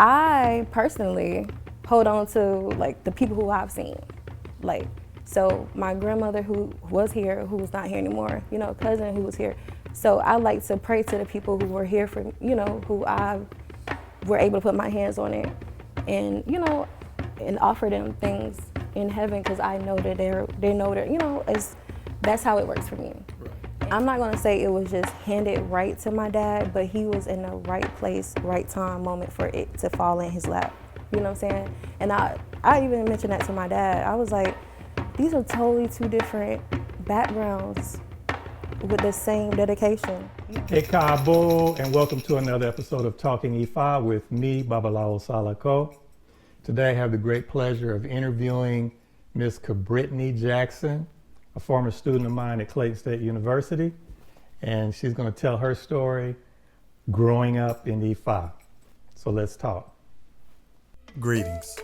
I personally hold on to like the people who I've seen. Like, so my grandmother who was here, who was not here anymore, you know, cousin who was here. So I like to pray to the people who were here for, you know, who I were able to put my hands on it and, you know, and offer them things in heaven because I know that they know that, you know, that's how it works for me. Right. I'm not gonna say it was just handed right to my dad, but he was in the right place, right time, moment for it to fall in his lap. You know what I'm saying? And I even mentioned that to my dad. I was like, these are totally two different backgrounds with the same dedication. Hey Kabo, and welcome to another episode of Talking Ifa with me, Babalawo Salako. Today I have the great pleasure of interviewing Miss Kabrityne Jackson, a former student of mine at Clayton State University, and she's going to tell her story growing up in Ifa. So let's talk. Greetings,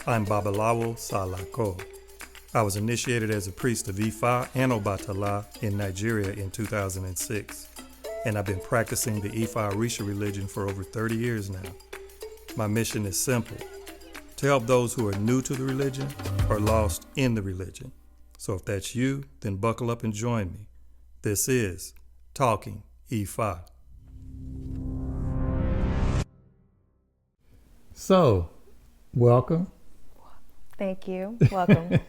I'm Babalawo Salako. I was initiated as a priest of Ifa and Obatala in Nigeria in 2006, and I've been practicing the Ifa Orisha religion for over 30 years now. My mission is simple, to help those who are new to the religion or lost in the religion. So if that's you, then buckle up and join me. This is Talking Ifa. So, welcome. Thank you. Welcome.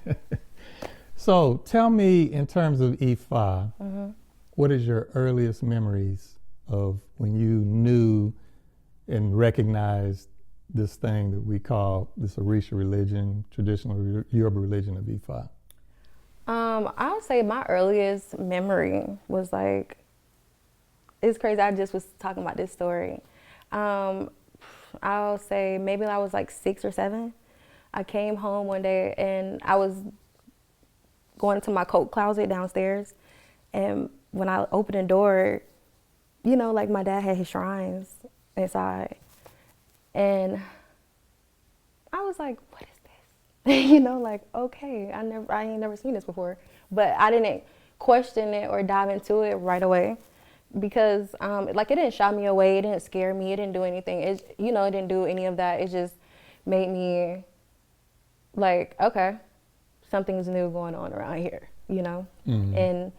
So tell me, in terms of Ifa, what is your earliest memories of when you knew and recognized this thing that we call this Orisha religion, traditional Yoruba religion of Ifa? I would say my earliest memory was like, it's crazy. I just was talking about this story. I'll say maybe I was like 6 or 7. I came home one day and I was going to my coat closet downstairs. And when I opened the door, you know, like my dad had his shrines inside. And I was like, what is this? You know, like, okay, I ain't never seen this before. But I didn't question it or dive into it right away because like it didn't shock me away. It didn't scare me. It didn't do anything. It didn't do any of that. It just made me like, okay, something's new going on around here, you know? Mm-hmm. And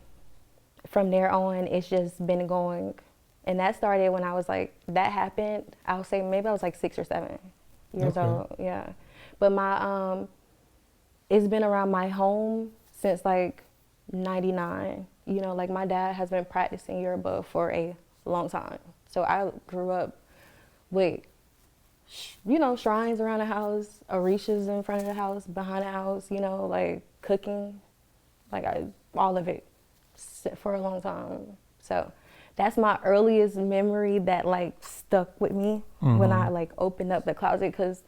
from there on, it's just been going. And that started when I was like, that happened, I'll say maybe I was like 6 or 7 years old, yeah. But my, it's been around my home since like 99. You know, like my dad has been practicing Yoruba for a long time. So I grew up with, you know, shrines around the house, orishas in front of the house, behind the house, you know, like cooking, like all of it for a long time. So that's my earliest memory that like stuck with me when I like opened up the closet, because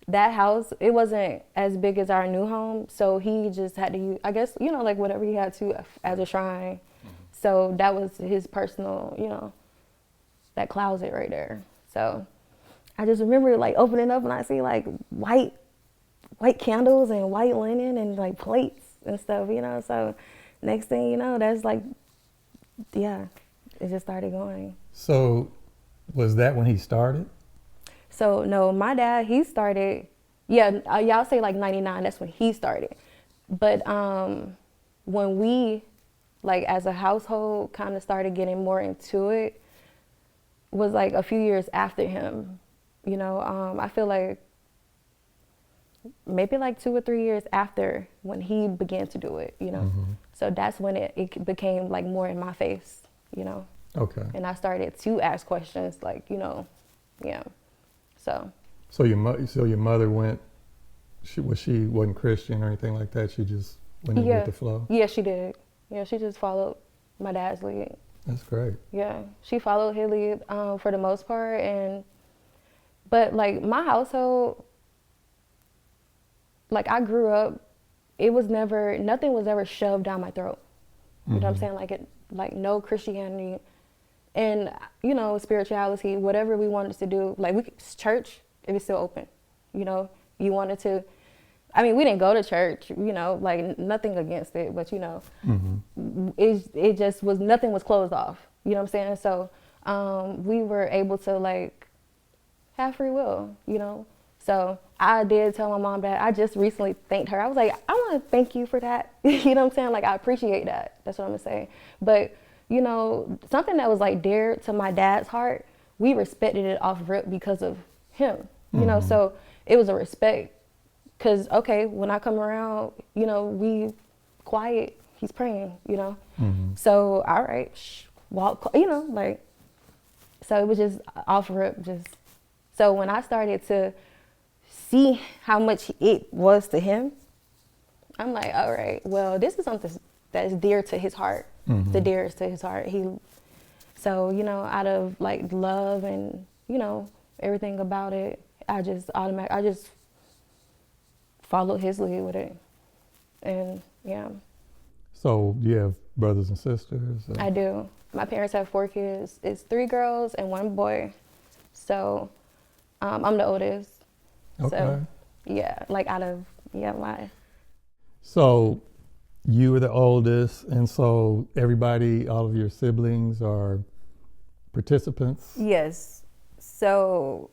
that house, it wasn't as big as our new home. So he just had to use, I guess, you know, like whatever he had to as a shrine. So that was his personal, you know, that closet right there. So I just remember like opening up and I see like white candles and white linen and like plates and stuff, you know. So next thing you know, that's like, yeah, it just started going. So was that when he started? So no, my dad, he started, y'all say like 99, that's when he started. But when we, like as a household, kind of started getting more into it, was like a few years after him. You know, I feel like maybe like 2 or 3 years after when he began to do it, you know. So that's when it became like more in my face, you know. Okay. And I started to ask questions like, you know, yeah. So your mother went, she wasn't Christian or anything like that? She just went in with the flow? Yeah, she did. Yeah, she just followed my dad's lead. That's great. Yeah, she followed his lead for the most part. But like my household, like I grew up, nothing was ever shoved down my throat. You know what I'm saying? Like no Christianity and, you know, spirituality, whatever we wanted to do, like church, it was still open. You know, you wanted to, I mean, we didn't go to church, you know, like nothing against it, but you know, it just was, nothing was closed off. You know what I'm saying? So we were able to like have free will, you know. So I did tell my mom that. I just recently thanked her. I was like, I want to thank you for that. You know what I'm saying? Like, I appreciate that. That's what I'm gonna say. But, you know, something that was like dear to my dad's heart, we respected it off rip because of him, you know. So it was a respect, because, okay, when I come around, you know, we quiet, he's praying, you know. So, all right, walk, you know, like, so it was just off rip, just. So when I started to see how much it was to him, I'm like, all right, well, this is something that's dear to his heart, the dearest to his heart. So, you know, out of like love and, you know, everything about it, I just followed his lead with it. And yeah. So do you have brothers and sisters? I do. My parents have 4 kids. It's 3 girls and 1 boy. So I'm the oldest. Okay. So yeah, like out of, my. So you were the oldest, and so everybody, all of your siblings are participants? Yes. So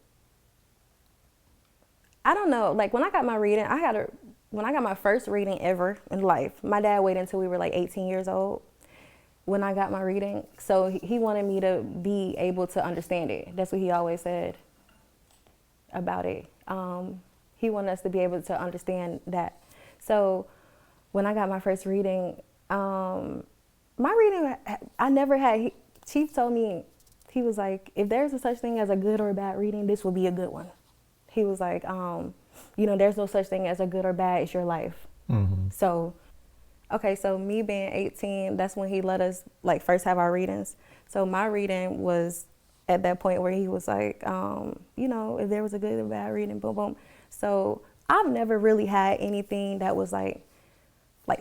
I don't know, like when I got my reading, when I got my first reading ever in life, my dad waited until we were like 18 years old when I got my reading. So he wanted me to be able to understand it. That's what he always said about it. He wanted us to be able to understand that. So when I got my first reading, my reading, I never had, Chief told me, he was like, if there's a such thing as a good or a bad reading, this will be a good one. He was like, you know, there's no such thing as a good or bad, it's your life. So, okay, so me being 18, that's when he let us like first have our readings. So my reading was at that point where he was like, you know, if there was a good or bad reading, boom, boom. So I've never really had anything that was like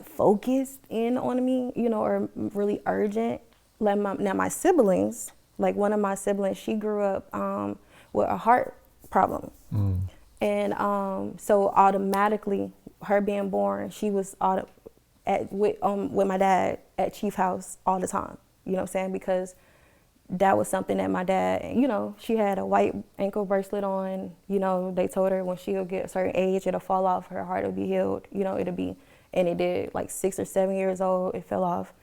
focused in on me, you know, or really urgent. Like my siblings, like one of my siblings, she grew up with a heart problem. And so automatically, her being born, she was with my dad at Chief House all the time. You know what I'm saying? Because that was something that my dad, you know, she had a white ankle bracelet on. You know, they told her when she'll get a certain age, it'll fall off, her heart will be healed. You know, and it did. Like 6 or 7 years old, it fell off,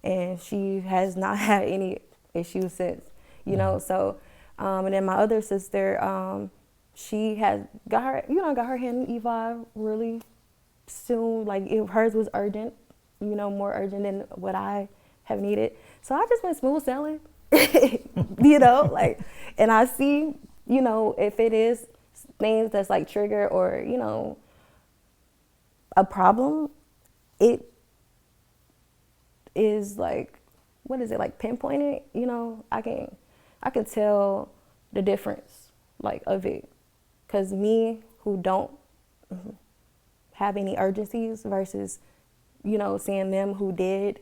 and she has not had any issues since. You know, so and then my other sister, she had got her hand in Ifá really soon. Like hers was urgent, you know, more urgent than what I have needed. So I just been smooth sailing, you know, like, and I see, you know, if it is things that's like trigger or, you know, a problem, it is like, what is it, like pinpointed, you know, I can tell the difference like of it. Because me who don't have any urgencies versus, you know, seeing them who did,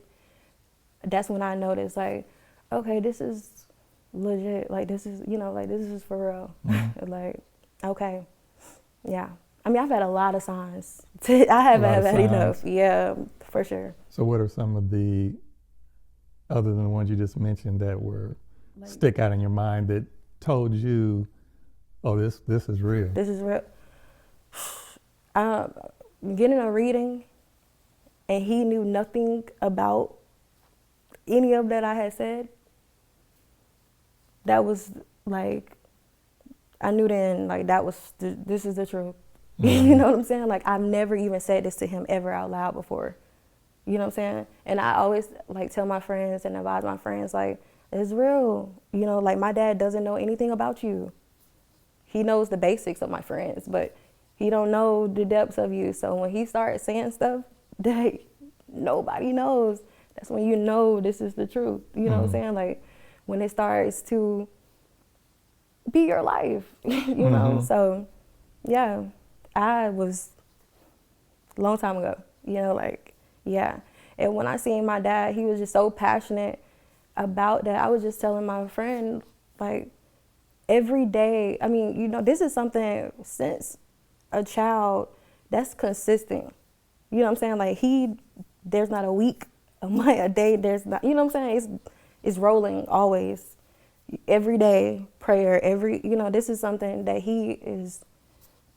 that's when I noticed like, okay, this is legit. Like this is, you know, like this is for real. Like, okay, yeah. I mean, I've had a lot of signs. I haven't had enough. Yeah, for sure. So what are some of the, other than the ones you just mentioned, that were like, stick out in your mind that told you, oh, this is real? This is real. Getting a reading, and he knew nothing about any of that I had said. That was like, I knew then, like that was, this is the truth. You know what I'm saying? Like I've never even said this to him ever out loud before. You know what I'm saying? And I always like tell my friends and advise my friends, like, it's real. You know, like my dad doesn't know anything about you. He knows the basics of my friends, but he don't know the depths of you. So when he starts saying stuff that nobody knows, that's when you know this is the truth. You know what I'm saying? Like when it starts to be your life, you know? So yeah, I was a long time ago, you know, like, yeah. And when I seen my dad, he was just so passionate about that. I was just telling my friend, like, every day, I mean, you know, this is something since a child that's consistent. You know what I'm saying? Like there's not a week, a month, a day, there's not, you know what I'm saying? It's rolling always. every day prayer, this is something that he is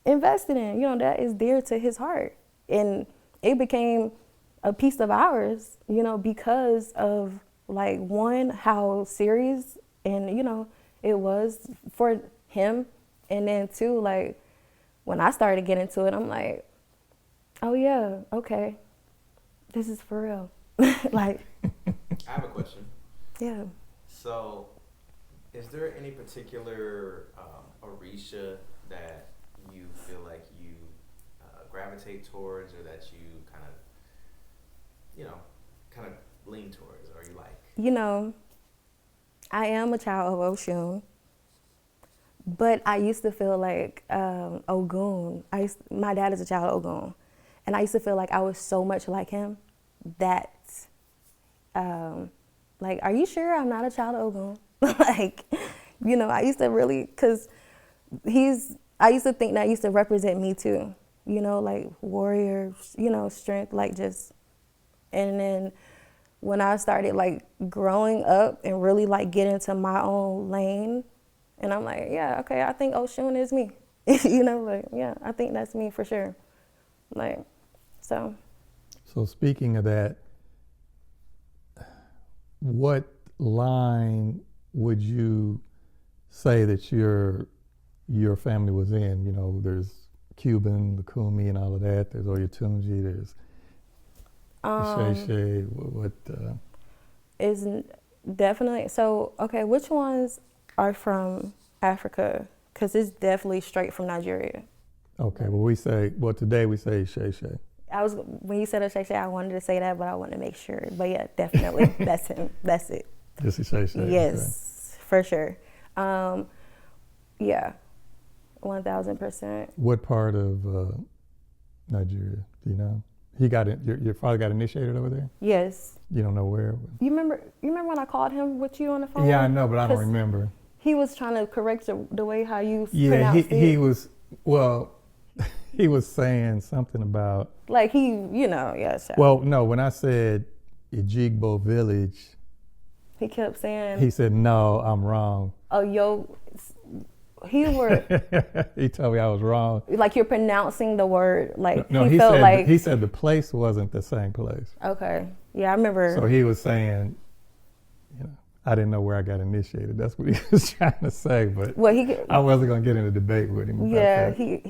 invested in, that is dear to his heart. And it became a piece of ours, because of like, one, how serious and, it was for him. And then two, like, when I started getting into it, I'm like, oh yeah, okay, this is for real. Like, I have a question. Yeah. So, is there any particular Orisha that you feel like you gravitate towards, or that you kind of lean towards, or you like? I am a child of Oshun, but I used to feel like Ogun. My dad is a child of Ogun, and I used to feel like I was so much like him that, like, are you sure I'm not a child of Ogun? Like, I used to really, because I used to think that used to represent me too, like warrior, strength, like just, and then when I started like growing up and really like get into my own lane, and I'm like, yeah, okay, I think Oshun is me. Like, yeah, I think that's me for sure. Like, so. So speaking of that, what line would you say that your family was in? There's Cuban, Lukumi, and all of that. There's Oyatunji. There's Shay. What? Is definitely so. Okay, which ones are from Africa? Because it's definitely straight from Nigeria. Okay, today we say Shay. When you said a Shay, I wanted to say that, but I wanted to make sure. But yeah, definitely, that's him. That's it. This is Shay. Yes, okay. For sure. Yeah, 1000%. What part of Nigeria do you know? He got it. Your father got initiated over there? Yes. You don't know where? You remember when I called him with you on the phone? Yeah, I know, but I don't remember. He was trying to correct the way how you Yeah, pronounced it. he was. Well, he was saying something about. Like yeah. Sure. Well, no, when I said Ejigbo village, he kept saying. He said, "No, I'm wrong." Oh, he told me I was wrong. Like you're pronouncing the word like no, he said the place wasn't the same place. Okay, yeah, I remember. So he was saying, I didn't know where I got initiated. That's what he was trying to say, but I wasn't gonna get in a debate with him. Yeah, he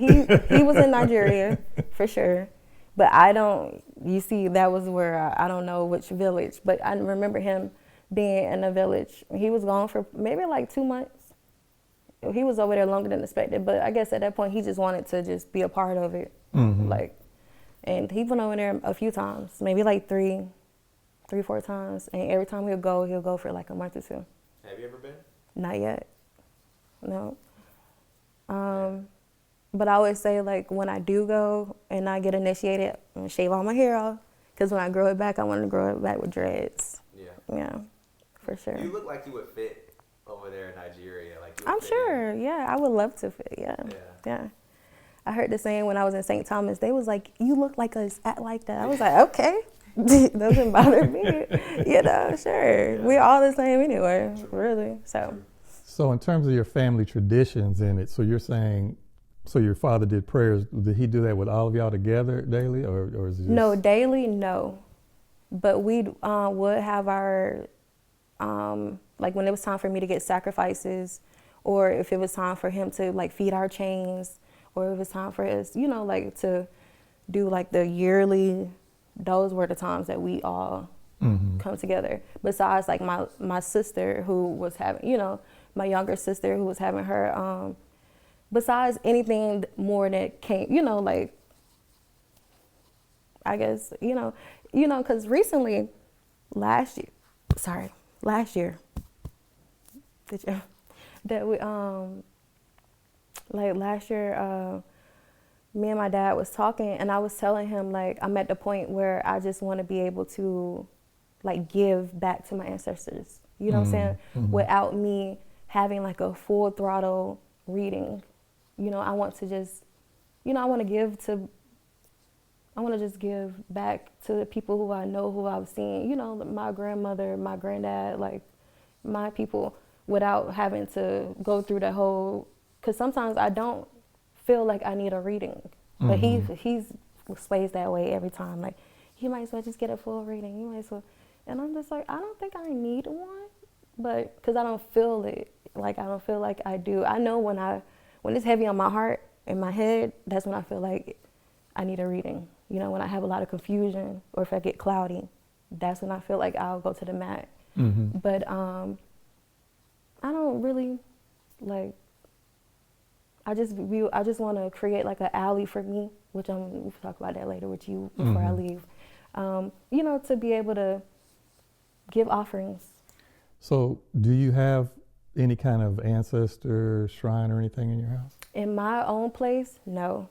was in Nigeria for sure, but I don't. You see, that was where I don't know which village, but I remember him being in a village. He was gone for maybe like 2 months. He was over there longer than expected, but I guess at that point he just wanted to just be a part of it. Mm-hmm. And he went over there a few times, maybe like 3-4 times, and every time he'll go for like a month or 2. Have you ever been? Not yet, no. But I always say, like, when I do go and I get initiated, I'm gonna shave all my hair off, because when I grow it back, I want to grow it back with dreads. Yeah, for sure. You look like you would fit over there in Nigeria. I'm sure, yeah, I would love to fit, yeah. I heard the saying when I was in St. Thomas, they was like, you look like us, act like that. I was like, okay, doesn't bother me, sure. Yeah. We're all the same anyway, really, so. So in terms of your family traditions in it, so you're saying, so your father did prayers, did he do that with all of y'all together daily, or is it just... No, daily, no. But we would have our, like when it was time for me to get sacrifices, or if it was time for him to like feed our chains, or if it was time for us, like to do like the yearly, those were the times that we all come together. Besides like my sister who was having, my younger sister who was having her, besides anything more that came, like, I guess, because recently, last year, did you, that we, like last year, me and my dad was talking, and I was telling him, like, I'm at the point where I just want to be able to, like, give back to my ancestors, what I'm saying? Without me having, like, a full throttle reading, I want to just, I want to just give back to the people who I know, who I've seen, my grandmother, my granddad, like my people, without having to go through the whole, because sometimes I don't feel like I need a reading, but he's sways that way every time. Like, you might as well just get a full reading. You might as well. And I'm just like, I don't think I need one, but because I don't feel it. Like, I don't feel like I do. I know when it's heavy on my heart and my head, that's when I feel like I need a reading. You know, when I have a lot of confusion or if I get cloudy, that's when I feel like I'll go to the mat. But I don't really, like, I just want to create like an alley for me, which we'll talk about that later with you before I leave. You know, to be able to give offerings. So do you have any kind of ancestor shrine or anything in your house? In my own place, no.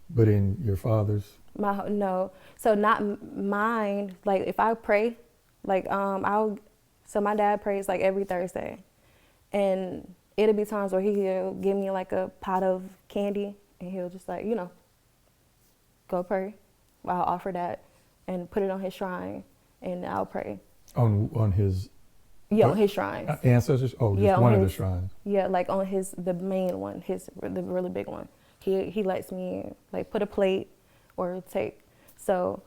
But in your father's? No. So not mine. Like, if I pray, like, so my dad prays like every Thursday. And it'll be times where he'll give me like a pot of candy and he'll just like, you know, go pray. I'll offer that and put it on his shrine and I'll pray. On his? Yeah, on his shrines. Ancestors? Oh, just yeah, one of the shrines. Yeah, like on the main one, the really big one. He lets me like put a plate or take. So,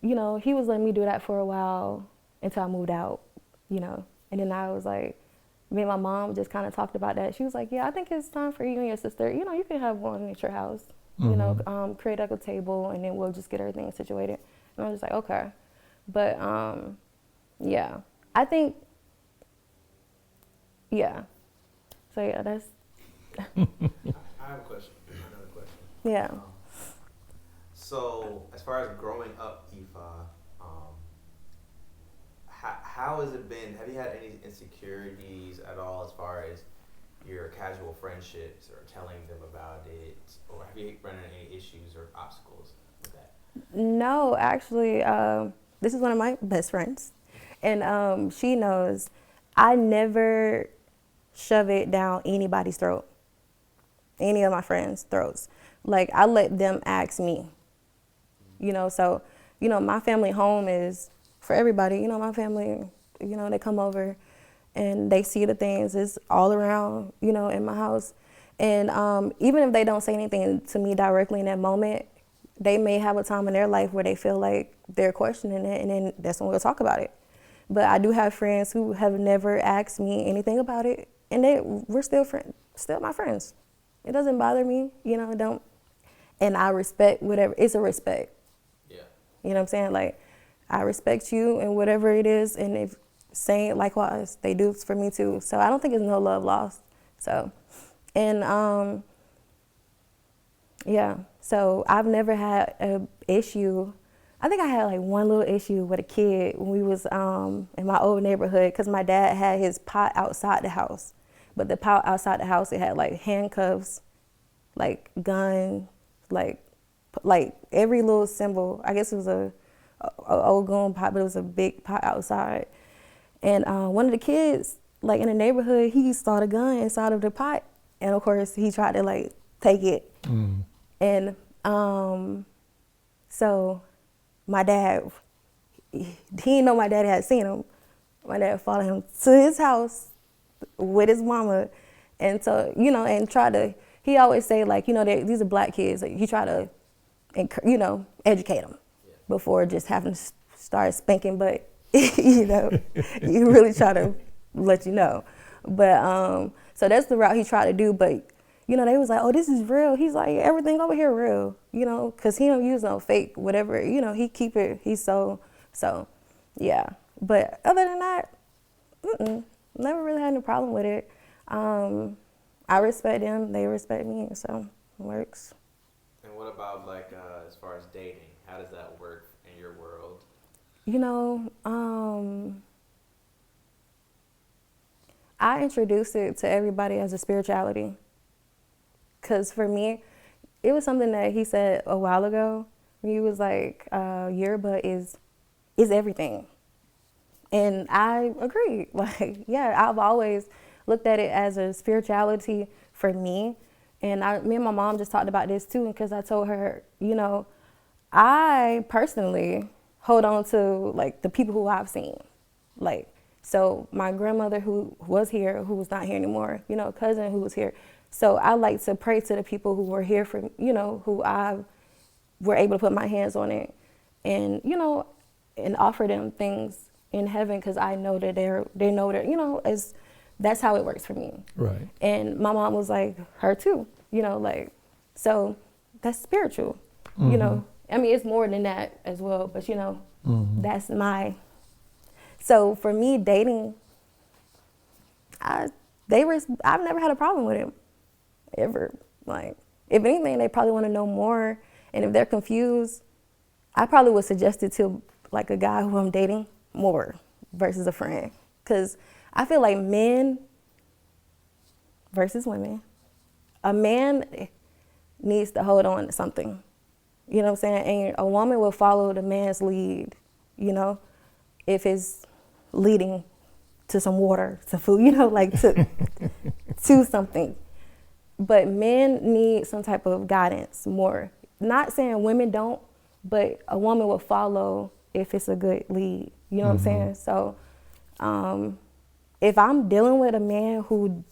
you know, he was letting me do that for a while until I moved out, you know. And then I was like, me and my mom just kind of talked about that. She was like, yeah, I think it's time for you and your sister, you know, you can have one at your house, you know, create like a table and then we'll just get everything situated. And I was just like, okay. But, yeah, I think, yeah. So yeah, that's. I have a question, another question. Yeah. So as far as growing up Ifa, how has it been? Have you had any insecurities at all as far as your casual friendships or telling them about it? Or have you run into any issues or obstacles with that? No, actually, this is one of my best friends. And she knows I never shove it down anybody's throat, any of my friends' throats. Like, I let them ask me, you know, so, you know, my family home is for everybody. You know, my family, you know, they come over and they see the things. It's all around, you know, in my house. And even if they don't say anything to me directly in that moment, they may have a time in their life where they feel like they're questioning it, and then that's when we'll talk about it. But I do have friends who have never asked me anything about it, and we're still my friends. It doesn't bother me, you know, don't. And I respect whatever, it's a respect. Yeah. You know what I'm saying? Like, I respect you and whatever it is, and if saying likewise, they do for me too. So I don't think it's no love lost. So, and yeah, so I've never had an issue. I think I had like one little issue with a kid when we was in my old neighborhood, because my dad had his pot outside the house. But the pot outside the house, it had like handcuffs, like gun, like every little symbol. I guess it was a old gun pot, but it was a big pot outside. And one of the kids, like in the neighborhood, he saw the gun inside of the pot. And of course, he tried to like take it. And so my dad, he didn't know my daddy had seen him. My dad followed him to his house with his mama. And so, you know, and he always say like, you know, these are black kids. Like, he try to, you know, educate them before just having to start spanking. But, you know, you really try to let you know. But, so that's the route he tried to do. But, you know, they was like, oh, this is real. He's like, everything over here real, you know, because he don't use no fake, whatever, you know, he keep it, he's so, yeah. But other than that, never really had any problem with it. I respect them, they respect me, so it works. And what about like as far as dating? How does that work in your world? You know, I introduced it to everybody as a spirituality. Because for me, it was something that he said a while ago. He was like, Yoruba is everything. And I agree. Like, yeah, I've always looked at it as a spirituality for me. And me and my mom just talked about this too, because I told her, you know, I personally hold on to like the people who I've seen. Like, So my grandmother who was here, who was not here anymore, you know, cousin who was here. So I like to pray to the people who were here for, you know, who I were able to put my hands on it and, you know, and offer them things in heaven because I know that they know that, you know, that's how it works for me. Right. And my mom was like her too, you know, like, so that's spiritual, you know. I mean, it's more than that as well, but you know, that's so for me dating, I've never had a problem with it, ever. Like, if anything, they probably want to know more, and if they're confused, I probably would suggest it to like a guy who I'm dating more versus a friend, because I feel like men versus women, a man needs to hold on to something, you know what I'm saying? And a woman will follow the man's lead, you know, if it's leading to some water, to food, you know, like to something. But men need some type of guidance more. Not saying women don't, but a woman will follow if it's a good lead, you know what I'm saying? So if I'm dealing with a man who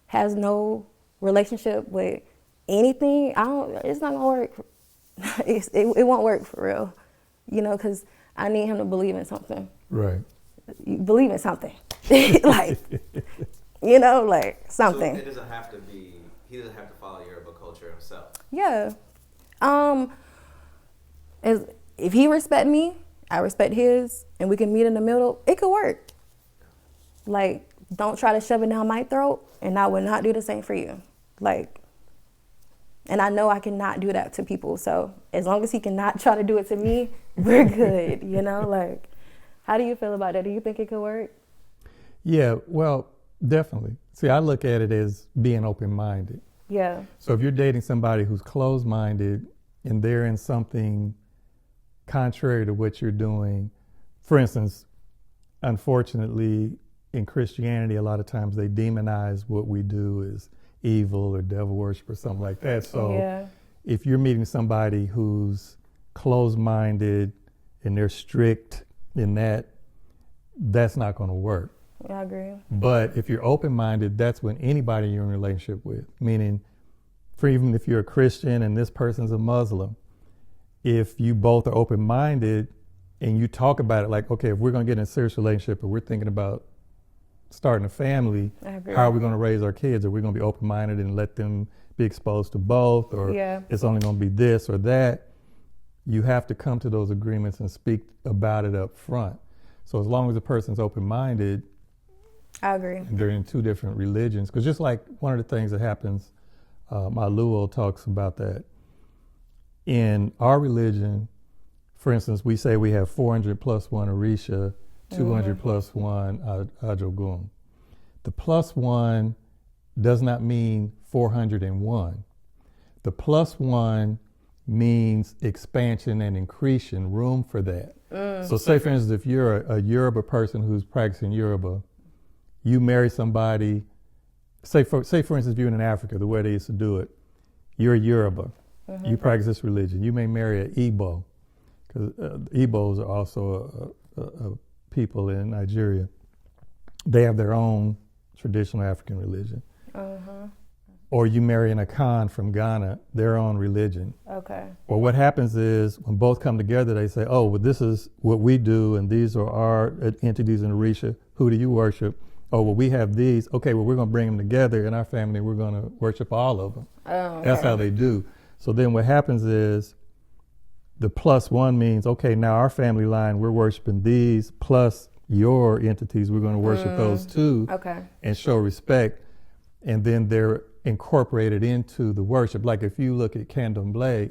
has no relationship with anything, it's not gonna work. It won't work for real, you know, because I need him to believe in something. Right. Believe in something. Like, you know, like something. So it doesn't have to be, he doesn't have to follow Yoruba culture himself. Yeah. If he respect me, I respect his, and we can meet in the middle, it could work. Like, don't try to shove it down my throat, and I would not do the same for you. Like, and I know I cannot do that to people. So as long as he cannot try to do it to me, we're good, you know? Like, how do you feel about it? Do you think it could work? Yeah, well, definitely. See, I look at it as being open-minded. Yeah. So if you're dating somebody who's closed-minded and they're in something contrary to what you're doing, for instance, unfortunately, in Christianity, a lot of times they demonize what we do as evil or devil worship or something like that. So if you're meeting somebody who's closed-minded and they're strict in that, that's not going to work. I agree. But if you're open-minded, that's when anybody you're in a relationship with, meaning for even if you're a Christian and this person's a Muslim, if you both are open-minded and you talk about it like, okay, if we're going to get in a serious relationship or we're thinking about starting a family, how are we going to raise our kids? Are we going to be open-minded and let them be exposed to both, or it's only going to be this or that? You have to come to those agreements and speak about it up front. So as long as the person's open-minded, I agree. They're in two different religions. Because just like one of the things that happens, Maluo talks about that. In our religion, for instance, we say we have 400 plus one Orisha, 200 plus one Ajogun. The plus one does not mean 401. The plus one means expansion and increasing, room for that. So say, for instance, if you're a Yoruba person who's practicing Yoruba, you marry somebody, say for instance, if you're in Africa, the way they used to do it, you're a Yoruba, you practice this religion, you may marry an Igbo, because Igbos are also a people in Nigeria. They have their own traditional African religion. Or you marry an Akan from Ghana, their own religion. Okay. Or what happens is when both come together, they say, oh, well, this is what we do, and these are our entities in Orisha. Who do you worship? Oh, well, we have these. Okay, well, we're going to bring them together in our family. We're going to worship all of them. Oh, okay. That's how they do. So then what happens is the plus one means, okay, now our family line, we're worshiping these, plus your entities, we're going to worship those too. Okay. And show respect. And then they're incorporated into the worship. Like if you look at Candomblé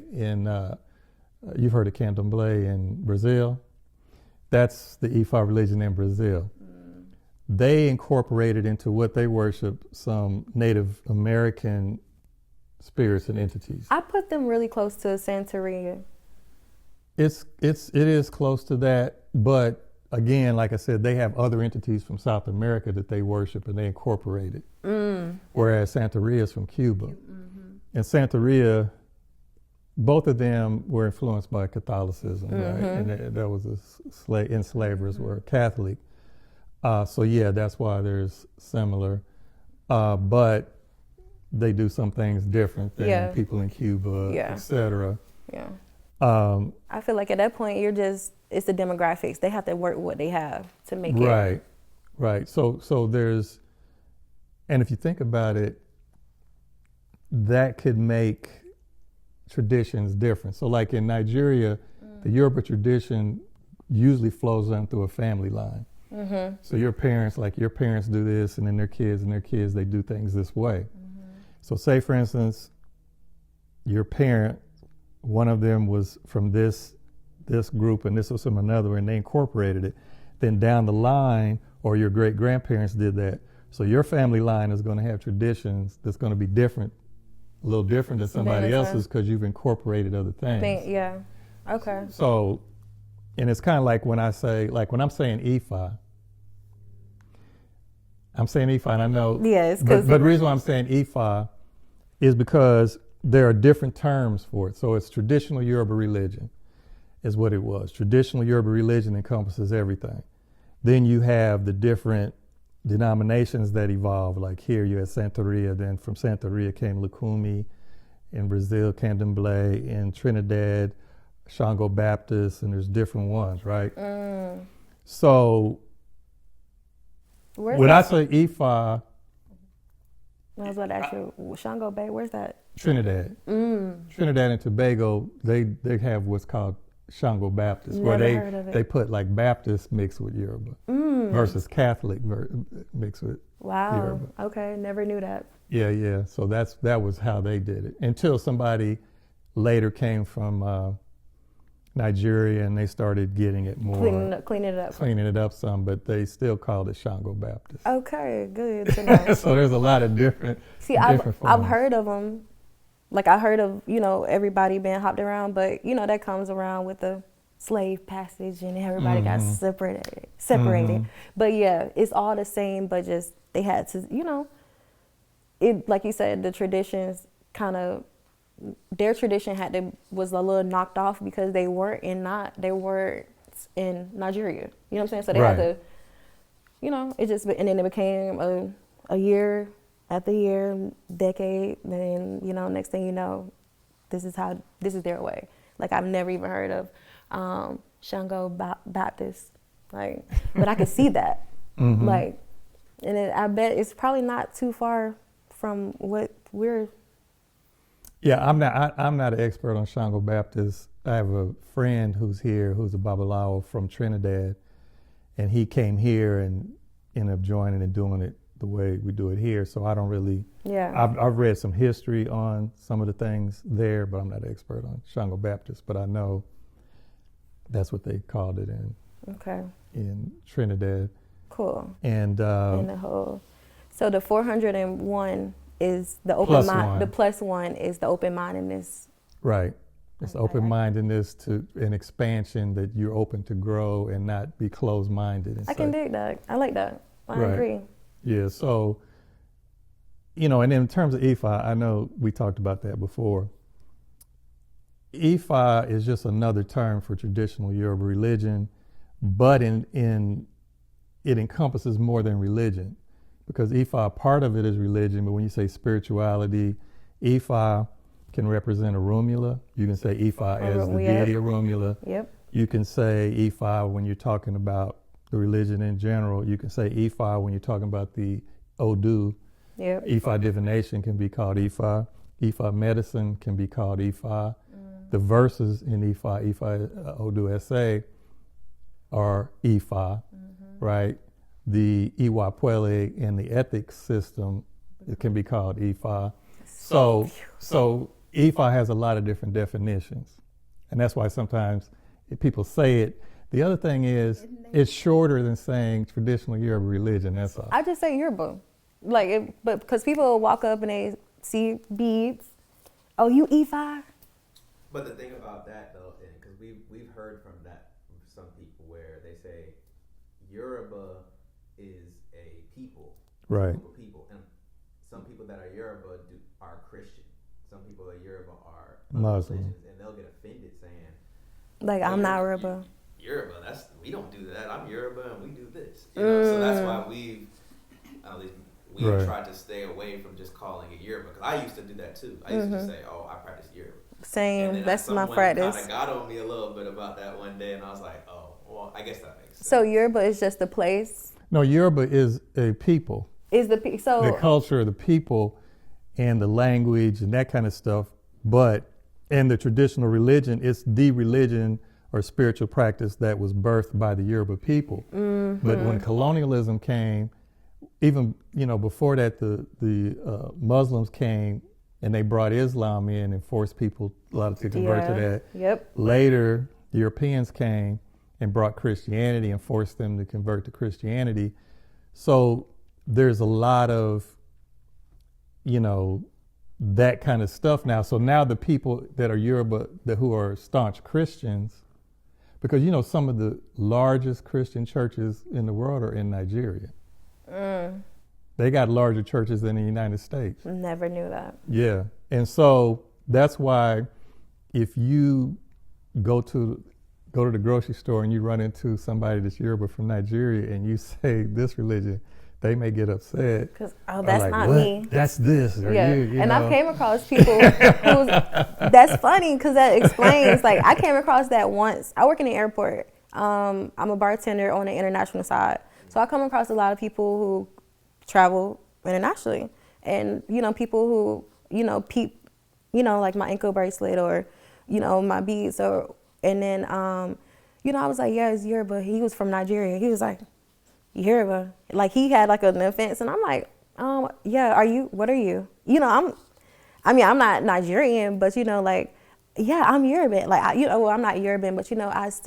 you've heard of Candomblé in Brazil? That's the Ifá religion in Brazil. They incorporated into what they worship some Native American spirits and entities. I put them really close to Santeria. It is close to that, but again, like I said, they have other entities from South America that they worship and they incorporate it. Whereas Santeria is from Cuba. And Santeria, both of them were influenced by Catholicism, right? And that was enslavers were Catholic. So yeah, that's why there's similar, but they do some things different than Yeah. people in Cuba, Yeah. etc. Yeah. Um, I feel like at that point it's the demographics. They have to work with what they have to make it. right, right. So there's, and if you think about it, that could make traditions different. So like in Nigeria, the Yoruba tradition usually flows down through a family line. Mm-hmm. So your parents do this, and then their kids, they do things this way. So say, for instance, your parent, one of them was from this group and this was from another, and they incorporated it. Then down the line, or your great-grandparents did that. So your family line is going to have traditions that's going to be different, a little different than somebody else's, because you've incorporated other things. Yeah. Okay. So, and it's kind of like when I'm saying Ifa, and I know. Yes. But the reason why I'm saying Ifa is because there are different terms for it. So it's traditional Yoruba religion is what it was. Traditional Yoruba religion encompasses everything. Then you have the different denominations that evolved. Like here you had Santeria, then from Santeria came Lukumi, in Brazil, Candomblé, in Trinidad, Shango Baptist, and there's different ones, right? So when I say Ifa, I was about to ask you, Shango Bay, where's that? Trinidad. Trinidad and Tobago, they have what's called Shango Baptist, where heard of it. they put like Baptist mixed with Yoruba versus Catholic mixed with Yoruba. Okay, never knew that. Yeah. So that was how they did it until somebody later came from Nigeria and they started getting it more cleaning it up some, but they still called it Shango Baptist. Okay, good to know. So there's a lot of different. I've forms. heard of them. Like I heard of, everybody being hopped around, but that comes around with the slave passage and everybody got separated. But yeah, it's all the same, but just they had to, it, like you said, the traditions their tradition was a little knocked off because they weren't in Nigeria. You know what I'm saying? So they had to, and then it became a year after year, decade, then next thing you know, this is their way. Like I've never even heard of Shango Baptist, like, but I could see that, like, and I bet it's probably not too far from what we're. Yeah, I'm not an expert on Shango Baptist. I have a friend who's here who's a Babalawo from Trinidad, and he came here and ended up joining and doing it the way we do it here. So I don't really. Yeah. I've read some history on some of the things there, but I'm not an expert on Shango Baptist. But I know that's what they called it in Trinidad. Cool. And in the whole. So the 401 is the open mind. The +1 is the open-mindedness. Right. It's open-mindedness to an expansion that you're open to grow and not be closed-minded. I can dig that. I like that. I agree. Yeah. So, and in terms of Ifa, I know we talked about that before. Ifa is just another term for traditional Yoruba religion, but it encompasses more than religion. Because Ifa, part of it is religion, but when you say spirituality, Ifa can represent Orunmila. You can say Ifa as the deity Orunmila. Yep. You can say Ifa when you're talking about the religion in general. You can say Ifa when you're talking about the Odu. Yep. Ifa divination can be called Ifa. Ifa medicine can be called Ifa. The verses in Ifa Odu Essay are Ifa, right? The Iwa Puele in the ethics system, it can be called Ifa. So Ifa has a lot of different definitions. And that's why sometimes if people say it, the other thing is it's shorter than saying traditional Yoruba religion, that's all. I just say Yoruba. But because people will walk up and they see beads. Oh, you Ifa? But the thing about that though, because we've heard from some people where they say Yoruba is a people, right? Group of people, and some people that are Yoruba are Christian. Some people that are Yoruba are Muslim, religions, and they'll get offended saying, "Like I'm not Yoruba." Yoruba, we don't do that. I'm Yoruba and we do this. You know, so that's why we tried to stay away from just calling it Yoruba. Because I used to do that too. I used to say, "Oh, I practice Yoruba." Same. That's my practice. Kind of got on me a little bit about that one day, and I was like, "Oh, well, I guess that makes sense." So Yoruba is just a place. No, Yoruba is a people. Is the culture of the people and the language and that kind of stuff. And the traditional religion, it's the religion or spiritual practice that was birthed by the Yoruba people. Mm-hmm. But when colonialism came, even before that, the Muslims came and they brought Islam in and forced people to convert to that. Yep. Later, the Europeans came and brought Christianity and forced them to convert to Christianity. So there's a lot of, that kind of stuff now. So now the people that are Yoruba, who are staunch Christians, because some of the largest Christian churches in the world are in Nigeria. They got larger churches than the United States. Never knew that. Yeah, and so that's why if you go to the grocery store and you run into somebody that's Yoruba from Nigeria and you say this religion, they may get upset. Because, that's like, not what? Me. That's this. Or yeah. You and know. I've came across people that's funny because that explains, like I came across that once. I work in the airport. I'm a bartender on the international side. So I come across a lot of people who travel internationally. And, people who, peep, like my ankle bracelet or, my beads. And then, I was like, yeah, it's Yoruba. He was from Nigeria. He was like, Yoruba. Like he had like an offense, and I'm like, yeah, what are you? I'm not Nigerian, but yeah, I'm Yoruban. Like I'm not Yoruban, but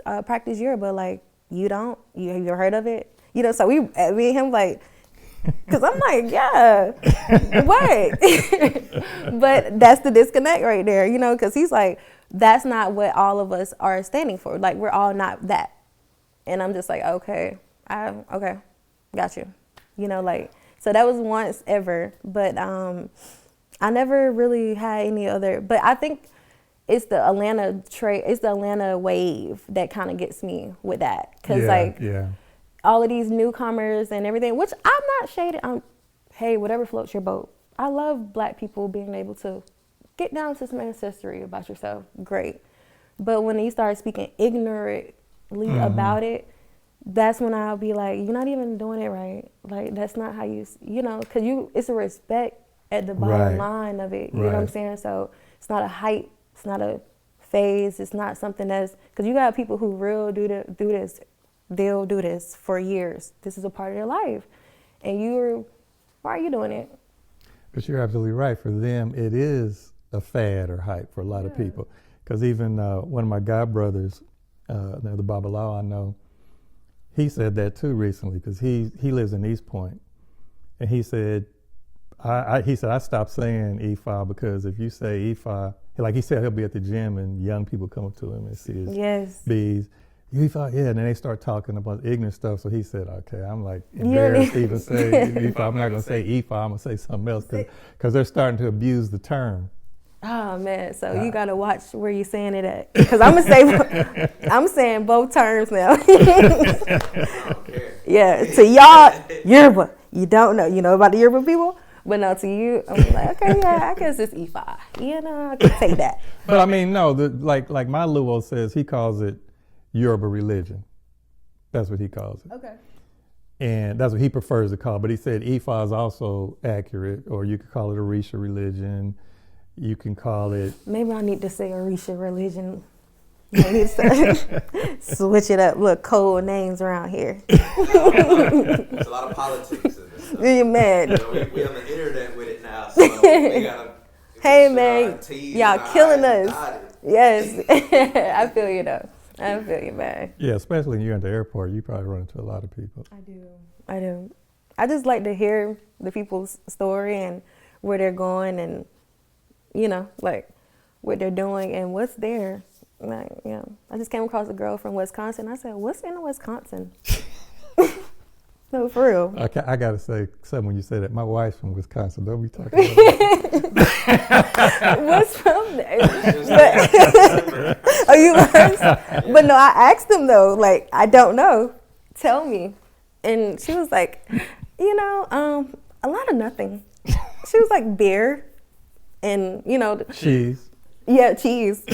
I practice Yoruba. Like you don't? You have you ever heard of it? So me and him like, cause I'm like, yeah, what? But that's the disconnect right there, cause he's like, that's not what all of us are standing for. Like we're all not that, and I'm just like, okay. Okay, got you. So that was once ever, but I never really had any other, but I think it's the Atlanta it's the Atlanta wave that kind of gets me with that. Cause all of these newcomers and everything, which I'm not shaded. Hey, whatever floats your boat. I love Black people being able to get down to some ancestry about yourself. Great. But when you start speaking ignorantly about it, that's when I'll be like, you're not even doing it right. Like, that's not how because it's a respect at the bottom line of it. You know what I'm saying? So it's not a hype. It's not a phase. It's not something because you got people who do this. They'll do this for years. This is a part of their life. And why are you doing it? But you're absolutely right. For them, it is a fad or hype for a lot of people. Because even one of my godbrothers, the Babalawo I know, he said that too recently because he lives in East Point, and he said, I stopped saying Ifá because if you say Ifá, like he said, he'll be at the gym and young people come up to him and see his beads. Ifá, yeah, and then they start talking about ignorant stuff. So he said, okay, I'm like embarrassed to even say Ifá. I'm not gonna say Ifá. I'm gonna say something else because they're starting to abuse the term. Oh man, so you gotta watch where you're saying it at, because I'm saying both terms now. Yeah, to y'all, Yoruba, you don't know, about the Yoruba people, but no, to you, I'm like, okay, yeah, I guess it's Ifá, I can say that. But I mean, no, like my Luo says, he calls it Yoruba religion. That's what he calls it. Okay. And that's what he prefers to call it. But he said Ifá is also accurate, or you could call it Orisha religion. You can call it... Maybe I need to say Orisha religion. I need to switch it up. Look, cold names around here. There's a lot of politics in this stuff. You're mad. We on the internet with it now, so we gotta... Hey, man, y'all killing us. Yes. I feel you, though. I feel you, man. Yeah, especially when you're in the airport, you probably run into a lot of people. I do. I just like to hear the people's story and where they're going and, like what they're doing and what's there. Like, I just came across a girl from Wisconsin. I said, what's in Wisconsin? No, for real. Okay, I got to say something when you say that. My wife's from Wisconsin. Don't be talking about that. What's from there? Oh, you was? But no, I asked him though, like, I don't know. Tell me. And she was like, a lot of nothing. She was like, beer and, Cheese. Yeah, cheese.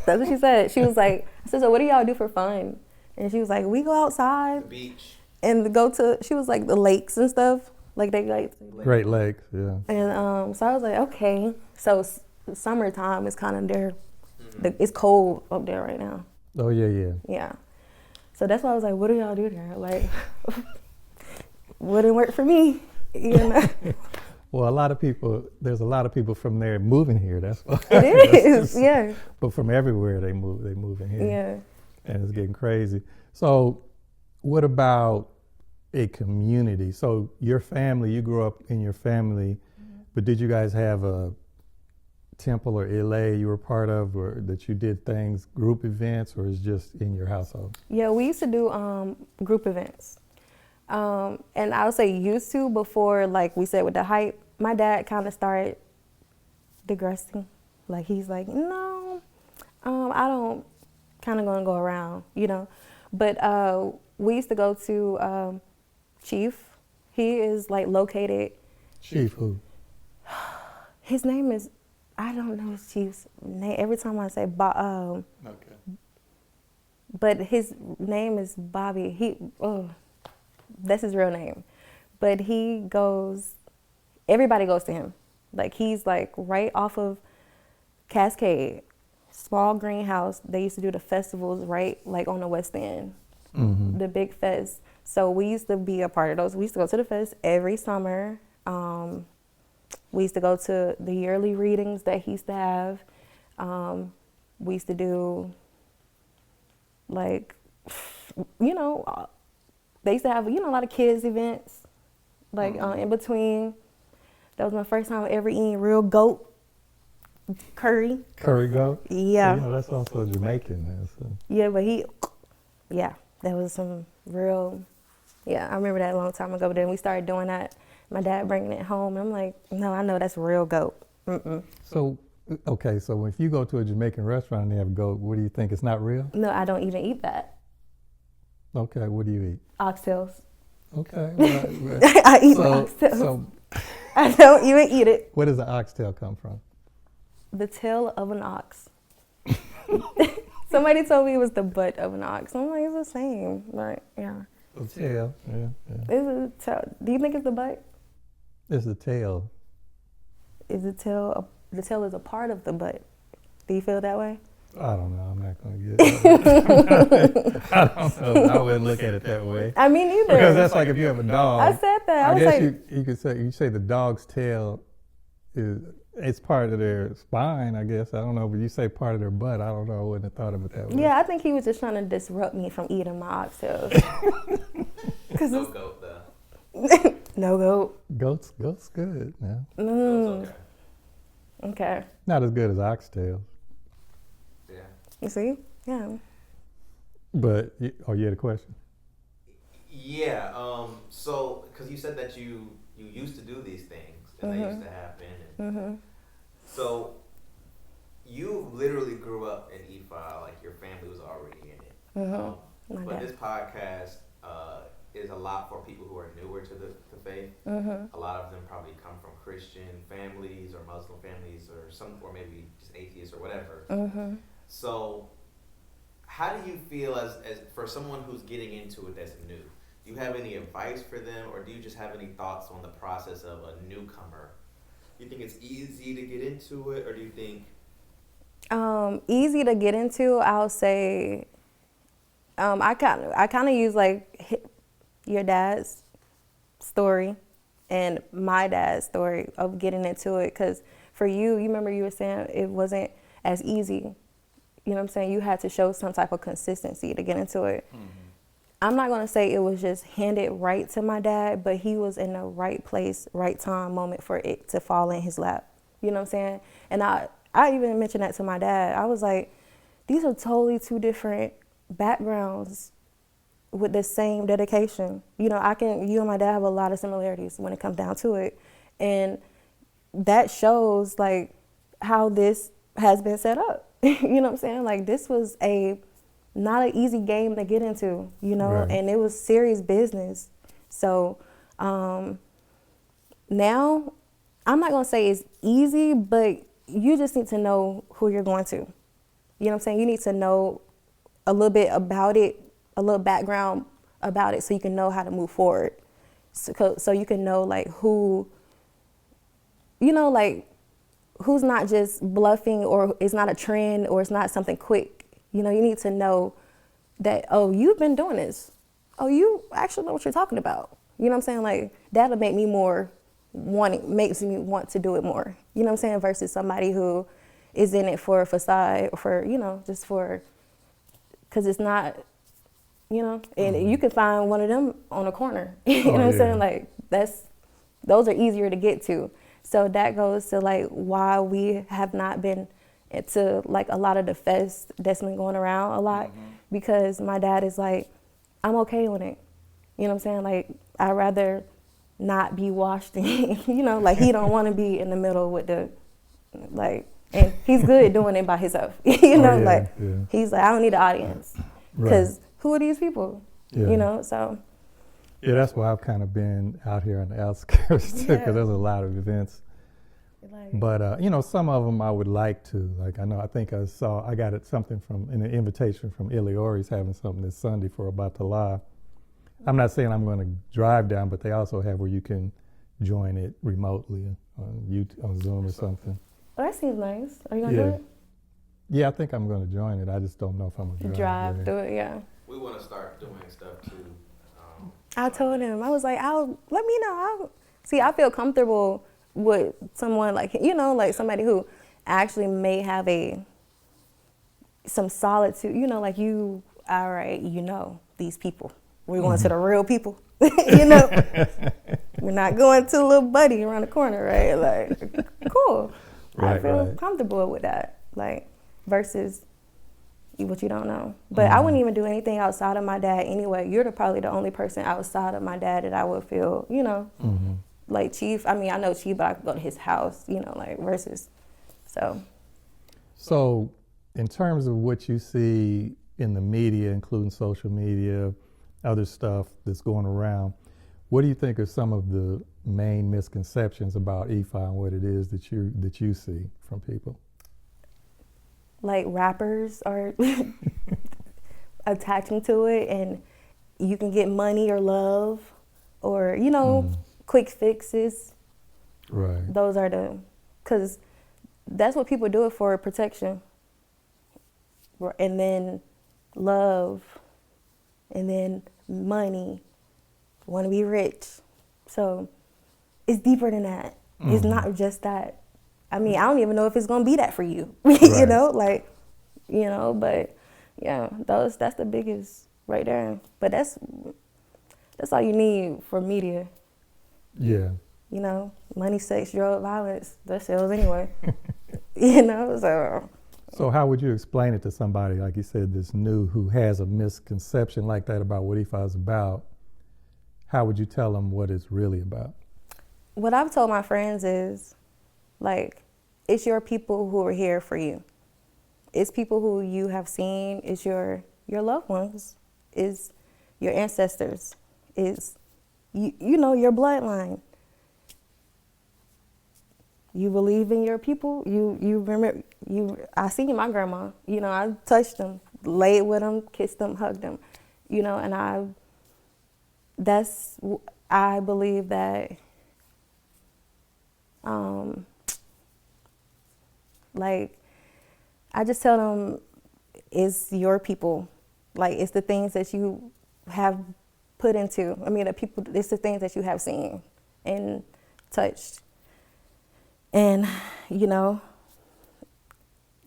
That's what she said. She was like, I said, so what do y'all do for fun? And she was like, we go outside. The beach. And go to, she was like, the lakes and stuff. Like they like. Great Lakes, yeah. And so I was like, okay. So summertime is kind of there. It's cold up there right now. Oh, yeah. Yeah. So that's why I was like, what do y'all do there? Like, wouldn't work for me, Well, there's a lot of people from there moving here. That's why. It is, yeah. But from everywhere they move in here. Yeah. And it's getting crazy. So what about a community? So your family, you grew up in your family, but did you guys have a temple or ile you were part of, or that you did things, group events, or is just in your household? Yeah, we used to do group events. And I would say used to before, like we said with the hype, my dad kind of started digressing. Like he's like, no, I don't kind of gonna go around, But we used to go to Chief. He is like located. Chief who? His name is, I don't know his chief's name. Every time I say okay. But his name is Bobby. That's his real name. But everybody goes to him. Like he's like right off of Cascade, small greenhouse. They used to do the festivals right like on the West End, the big fest. So we used to be a part of those. We used to go to the fest every summer. We used to go to the yearly readings that he used to have. We used to do like, they used to have, a lot of kids events, like in between. That was my first time ever eating real goat curry. Curry goat? Yeah. So, that's also Jamaican. So. Yeah, but that was some real, I remember that a long time ago. But then we started doing that. My dad bringing it home. I'm like, no, I know that's real goat. So, okay, so if you go to a Jamaican restaurant and they have goat, what do you think? It's not real? No, I don't even eat that. Okay, what do you eat? Oxtails. Okay. Right. I eat oxtails. So, I don't even eat it. Where does the oxtail come from? The tail of an ox. Somebody told me it was the butt of an ox. I'm like, it's the same. Right? Yeah. The tail. Yeah. Is it tail? Do you think it's the butt? It's the tail. Is the tail? The tail is a part of the butt. Do you feel that way? I don't know. I'm not going to get. I don't know. I wouldn't look at it that way. I mean, neither. Because that's like if you have a dog. I said that. I guess you could say the dog's tail it's part of their spine. I guess I don't know, but you say part of their butt. I don't know. I wouldn't have thought of it that way. Yeah, I think he was just trying to disrupt me from eating my oxtails. No goat though. No goat. Goat's good. Yeah. Goat's Okay. Not as good as oxtails. Yeah. You see? Yeah. But you had a question? Yeah. So, because you said that you used to do these things and they used to happen. And so, you literally grew up in Ifá, like your family was already in it. But this podcast is a lot for people who are newer to the faith. A lot of them probably come from Christian families or Muslim families or maybe just atheists or whatever. So how do you feel as for someone who's getting into it that's new? Do you have any advice for them, or do you just have any thoughts on the process of a newcomer? Do you think it's easy to get into it, or do you think easy to get into? I'll say I kind of use like your dad's story and my dad's story of getting into it, because for you remember you were saying it wasn't as easy. You know what I'm saying? You had to show some type of consistency to get into it. I'm not going to say it was just handed right to my dad, but he was in the right place, right time, moment for it to fall in his lap. You know what I'm saying? And I even mentioned that to my dad. I was like, these are totally two different backgrounds with the same dedication. You and my dad have a lot of similarities when it comes down to it. And that shows like how this has been set up. You know what I'm saying? Like, this was not an easy game to get into, you know, Right. and it was serious business. So now, I'm not going to say it's easy, but you just need to know who you're going to. You know what I'm saying? You need to know a little bit about it, a little background about it, so you can know how to move forward. So you can know, like, who, you know, like, who's not just bluffing, or it's not a trend, or it's not something quick. You know, you need to know that, oh, you've been doing this. Oh, you actually know what you're talking about. You know what I'm saying? Like, that'll make me makes me want to do it more. You know what I'm saying? Versus somebody who is in it for a facade, or for, you know, just for, because it's not, you know, and you can find one of them on a corner. You know what I'm saying? Like, those are easier to get to. So that goes to, like, why we have not been into, like, a lot of the fests that's been going around a lot, because my dad is like, I'm okay on it. You know what I'm saying? Like, I'd rather not be washed in, you know, like, he don't want to be in the middle with the, like, and he's good doing it by himself. You know, he's like, I don't need an audience, because who are these people? You know, so. Yeah, that's why I've kind of been out here on the outskirts too, because there's a lot of events. But, you know, some of them I would like to. Like, I think I got something an invitation from Iliori's having something this Sunday for Obatala. I'm not saying I'm going to drive down, but they also have where you can join it remotely on Zoom or something. Well, that seems nice. Are you going to do it? Yeah, I think I'm going to join it. I just don't know if I'm going to drive through it, yeah. We want to start doing stuff too. I told him, I was like, let me know. I feel comfortable with someone, like, you know, like somebody who actually may have some solitude, you know, like, you, all right, you know, these people. We're going to the real people, you know. We're not going to a little buddy around the corner, right? Like, cool. I feel comfortable with that, like, versus what you don't know. But I wouldn't even do anything outside of my dad anyway. You're probably the only person outside of my dad that I would feel, you know, like Chief. I mean, I know Chief, but I could go to his house, you know, like, versus, so. So in terms of what you see in the media, including social media, other stuff that's going around, what do you think are some of the main misconceptions about Ifá and what it is that you see from people? Like, rappers are attaching to it, and you can get money or love, or, you know, quick fixes. Right. Those are because that's what people do it for, protection. And then love, and then money, want to be rich. So it's deeper than that. It's not just that. I mean, I don't even know if it's going to be that for you, you know, like, you know, but yeah, that's the biggest right there. But that's all you need for media. Yeah. You know, money, sex, drug, violence, that sells anyway. You know, so. So how would you explain it to somebody, like you said, this new, who has a misconception like that about what Ifá is about? How would you tell them what it's really about? What I've told my friends is, like, it's your people who are here for you. It's people who you have seen. It's your loved ones. It's your ancestors. It's, you know, your bloodline. You believe in your people. You remember, I seen my grandma. You know, I touched them, laid with them, kissed them, hugged them. You know, and I believe that, like, I just tell them it's your people. Like, it's the things that you have put into. I mean, it's the things that you have seen and touched. And, you know,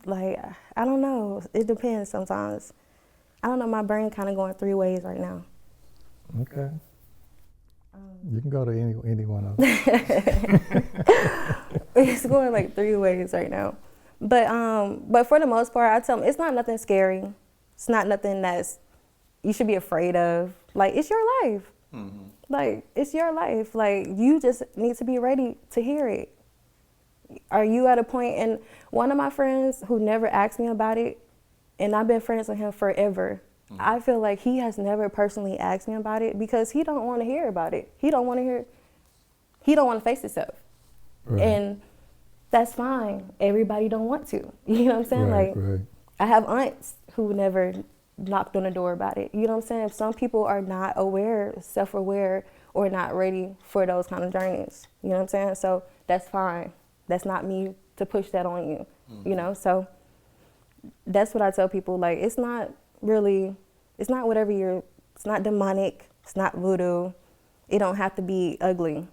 like, I don't know. It depends sometimes. I don't know. My brain kind of going 3 ways right now. Okay. You can go to any one of them. It's going like 3 ways right now. But for the most part, I tell them it's not nothing scary. It's not nothing you should be afraid of. Like, it's your life. Like, it's your life. Like, you just need to be ready to hear it. Are you at a point? And one of my friends who never asked me about it, and I've been friends with him forever, I feel like he has never personally asked me about it because he don't want to hear about it. He don't want to face himself. Right. And that's fine. Everybody don't want to. You know what I'm saying? Right, like, right. I have aunts who never knocked on the door about it. You know what I'm saying? Some people are not aware, self-aware, or not ready for those kind of journeys. You know what I'm saying? So that's fine. That's not me to push that on you. You know? So that's what I tell people. Like, it's not whatever it's not demonic. It's not voodoo. It don't have to be ugly.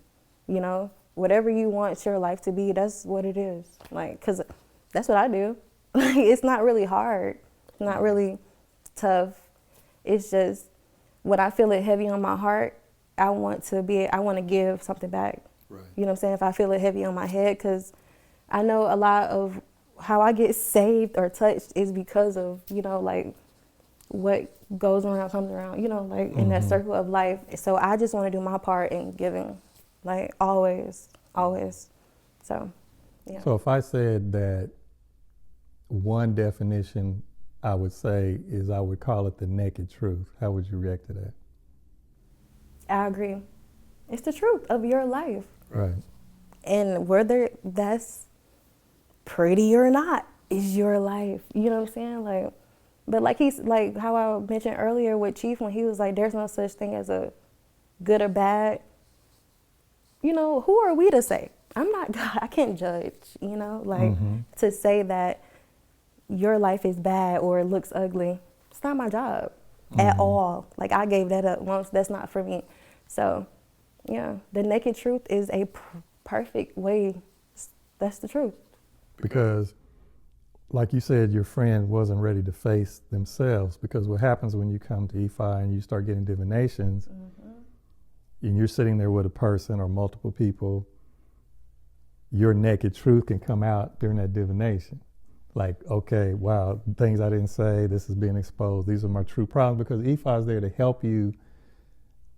You know? Whatever you want your life to be, that's what it is. Like, 'cause that's what I do. Like, it's not really hard. It's not really tough. It's just when I feel it heavy on my heart, I want to give something back. Right. You know what I'm saying? If I feel it heavy on my head, because I know a lot of how I get saved or touched is because of, you know, like what goes around comes around, you know, like in that circle of life. So I just want to do my part in giving, like always. So, yeah. So if I said that one definition I would say is I would call it the naked truth, how would you react to that? I agree. It's the truth of your life. Right. And whether that's pretty or not is your life. You know what I'm saying? Like, but like how I mentioned earlier with Chief when he was like, there's no such thing as a good or bad. You know, who are we to say? I'm not God. I can't judge, you know? Like, to say that your life is bad or it looks ugly, it's not my job at all. Like, I gave that up once. That's not for me. So, yeah, the naked truth is a perfect way. That's the truth. Because, like you said, your friend wasn't ready to face themselves. Because what happens when you come to Ifá and you start getting divinations, and you're sitting there with a person or multiple people, your naked truth can come out during that divination. Like, okay, wow, things I didn't say, this is being exposed, these are my true problems, because Ifá is there to help you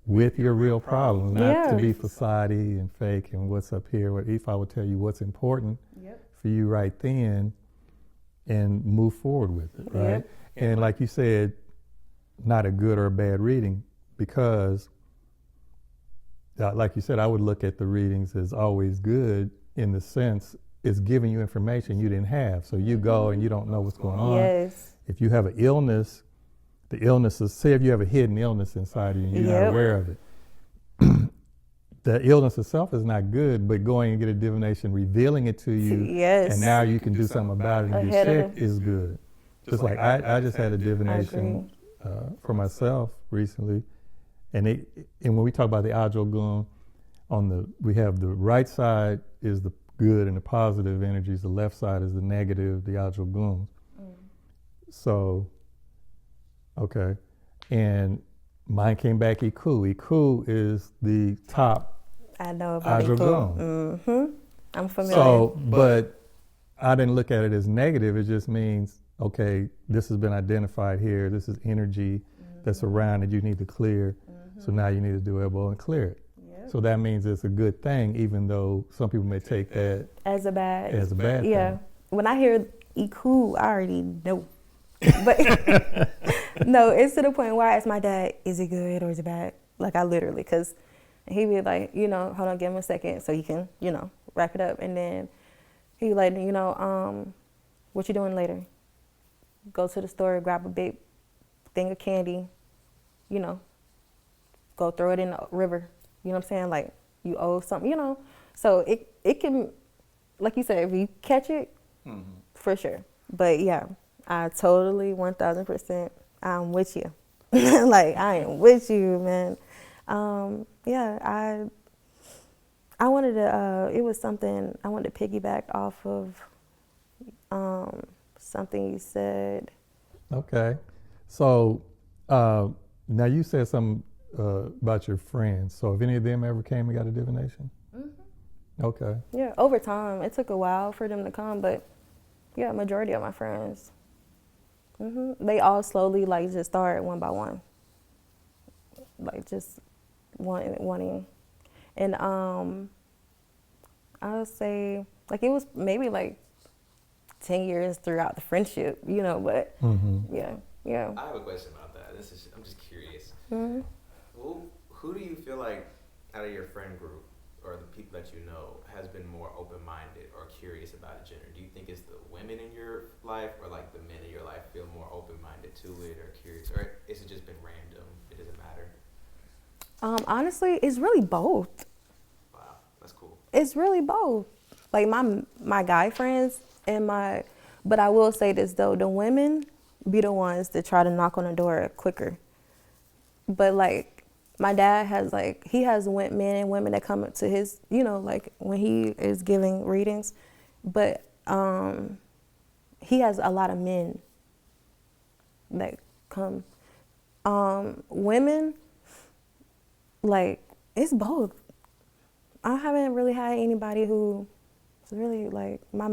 with your real problems, not to be facade and fake and what's up here. What Ifá will tell you what's important for you right then and move forward with it, right? And like you said, not a good or a bad reading, because like you said, I would look at the readings as always good in the sense it's giving you information you didn't have. So you go and you don't know what's going on. Yes. If you have an illness, the illness is, say if you have a hidden illness inside you and you're not aware of it, the illness itself is not good, but going and get a divination revealing it to you, and now you can do something about it and get sick is good. Just like I just had a divination for myself recently, and when we talk about the Ajogun, we have the right side is the good and the positive energies, the left side is the negative, the Ajogun. So, okay, and mine came back Iku. Iku is the top. I know about Iku. I'm familiar. So, but I didn't look at it as negative. It just means, okay, this has been identified here. This is energy that's around that you need to clear. So now you need to do elbow and clear it. So that means it's a good thing, even though some people may take that as a bad thing. When I hear Iku, I already know. But no, it's to the point where I ask my dad, is it good or is it bad? Like, I literally, because he'd be like, hold on, give him a second so you can, wrap it up. And then he'd be like, what you doing later? Go to the store, grab a big thing of candy, go throw it in the river. You know what I'm saying? Like, you owe something, So it can, like you said, if you catch it, for sure. But yeah, I totally 1000%, I'm with you. Like, I am with you, man. I wanted to, it was something, I wanted to piggyback off of something you said. Okay. So now you said something about your friends. So have any of them ever came and got a divination? Okay. Yeah, over time. It took a while for them to come, but yeah, majority of my friends. They all slowly just started one by one. Like just wanting. And I would say Like it was maybe like 10 years throughout the friendship, you know, but yeah. I have a question about that. I'm just curious. Mm-hmm. Who do you feel like out of your friend group or the people that you know has been more open-minded or curious about gender? Do you think it's the women in your life or like the men in your life feel more open-minded to it or curious, or is it just been random? It doesn't matter. Honestly, it's really both. Wow, that's cool. It's really both. Like my guy friends but I will say this though, the women be the ones that try to knock on the door quicker. But like my dad has he has men and women that come up to his, you know, like when he is giving readings, but he has a lot of men that come. Women, like it's both. I haven't really had anybody who really like my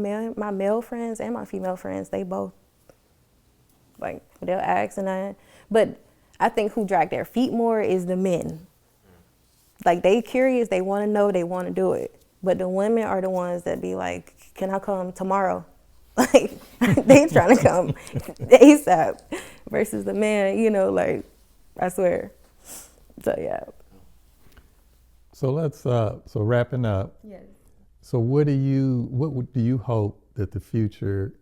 male friends and my female friends, they both like they'll ask and but I think who drag their feet more is the men. Like they curious, they want to know, they want to do it. But the women are the ones that be like, can I come tomorrow? Like they trying to come ASAP versus the man, you know, like I swear. So yeah. So let's so wrapping up. Yes. So what do you hope that the future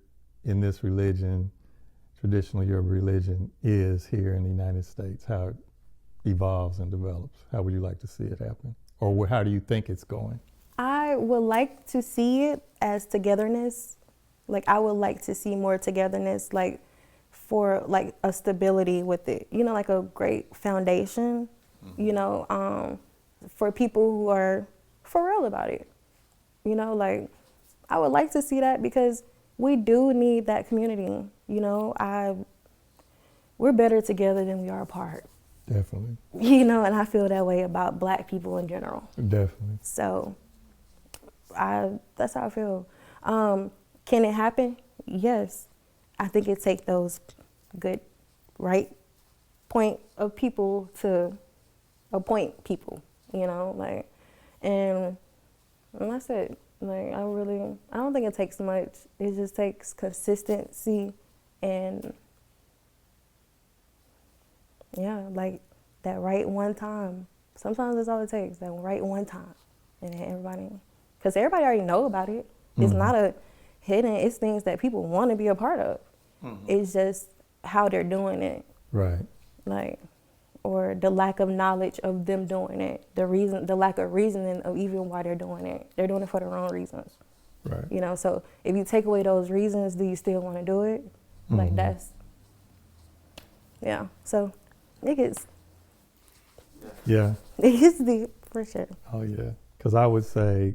in this religion, traditional Yoruba religion, is here in the United States? How it evolves and develops? How would you like to see it happen? Or how do you think it's going? I would like to see it as togetherness. Like I would like to see more togetherness, like for like a stability with it, you know, like a great foundation, you know, for people who are for real about it. You know, like I would like to see that because we do need that community. You know, we're better together than we are apart. Definitely. You know, and I feel that way about Black people in general. Definitely. So that's how I feel. Can it happen? Yes. I think it takes those good, right point of people to appoint people, you know, like, and that's it. Like, I don't think it takes much. It just takes consistency and, yeah, like that right one time. Sometimes that's all it takes, that right one time. And then everybody, because everybody already know about it. It's not a hidden, it's things that people want to be a part of. It's just how they're doing it. Right. Like, or the lack of knowledge of them doing it, the lack of reasoning of even why they're doing it. They're doing it for the wrong reasons. Right. You know, so if you take away those reasons, do you still want to do it? Like yeah. So it gets, Yeah. it gets deep for sure. Oh yeah. Because I would say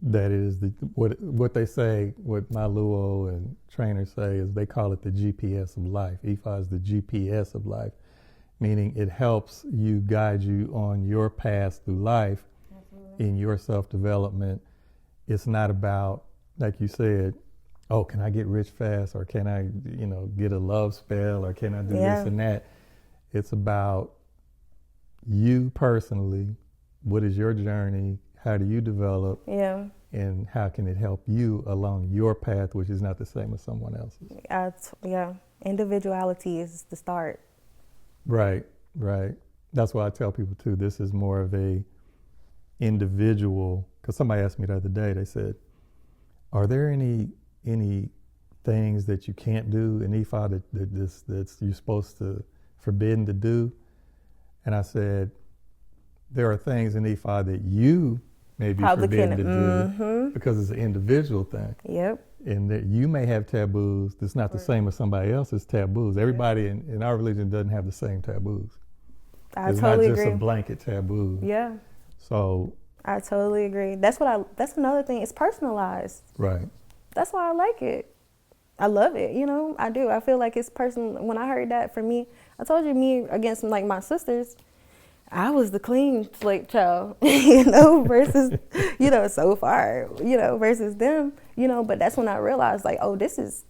that is what they say, what my Luo and trainers say is they call it the GPS of life. Ifa is the GPS of life, meaning it helps you, guide you on your path through life. Absolutely. In your self-development. It's not about, like you said, oh, can I get rich fast, or can I, get a love spell, or can I do this and that? It's about you personally. What is your journey? How do you develop? Yeah. And how can it help you along your path, which is not the same as someone else's? Yeah. Individuality is the start. Right. That's why I tell people too, this is more of a individual, because somebody asked me the other day, they said, are there any things that you can't do in Ifa that's you're supposed to, forbidden to do? And I said, there are things in Ifa that you may be forbidden to do because it's an individual thing. Yep. And that you may have taboos that's not the same as somebody else's taboos. Everybody in our religion doesn't have the same taboos. It's totally not just agree. a blanket taboo. Yeah. So I totally agree. That's another thing. It's personalized. Right. That's why I like it. I love it. I do. I feel like it's personal. When I heard that, for me, I told you, me against like my sisters, I was the clean slate child, versus, so far, versus them, but that's when I realized like, oh, this is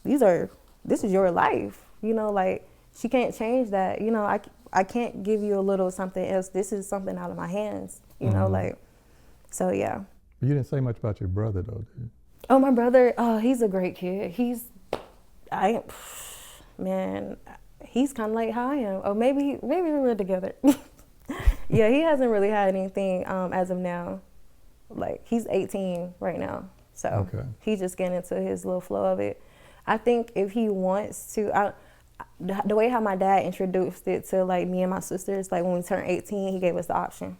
your life, like she can't change that. I can't give you a little something else. This is something out of my hands, like, so yeah. You didn't say much about your brother, though, did you? Oh, my brother, he's a great kid. Man, he's kind of like how I am. Or maybe we're together. Yeah, he hasn't really had anything as of now. Like, he's 18 right now. So he's just getting into his little flow of it. I think if he wants to, the way how my dad introduced it to like me and my sisters, like when we turned 18, he gave us the option.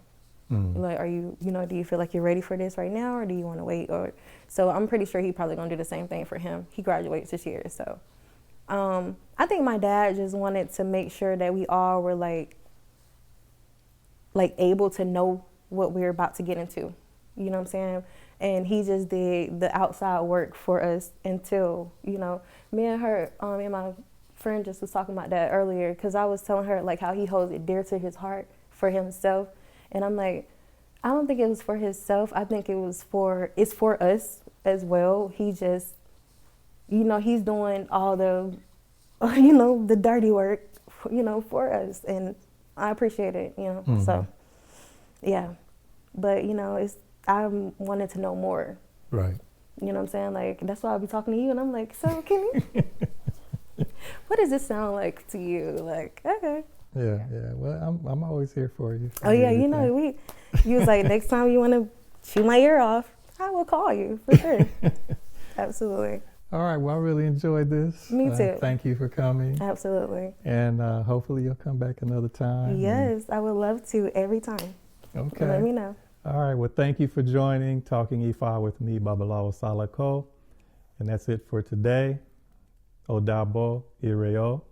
Like, are you, do you feel like you're ready for this right now, or do you want to wait? Or so I'm pretty sure he's probably gonna do the same thing for him. He graduates this year, so I think my dad just wanted to make sure that we all were like able to know what we're about to get into. You know what I'm saying? And he just did the outside work for us until, me and her, and my friend just was talking about that earlier, because I was telling her like how he holds it dear to his heart for himself. And I'm like, I don't think it was for himself. I think it's for us as well. He just, he's doing all the, the dirty work, for us. And I appreciate it, So, yeah. But, I wanted to know more. Right. You know what I'm saying? Like, that's why I'll be talking to you. And I'm like, so can you, what does this sound like to you? Like, okay. Yeah. Well, I'm always here for you. Oh yeah, you was like, next time you want to shoot my ear off, I will call you for sure. Absolutely. All right. Well, I really enjoyed this. Me too. Thank you for coming. Absolutely. And hopefully you'll come back another time. Yes, I would love to every time. Okay. Let me know. All right. Well, thank you for joining Talking Ifa with me, Babalawo Salako. And that's it for today. Odabo Ireo.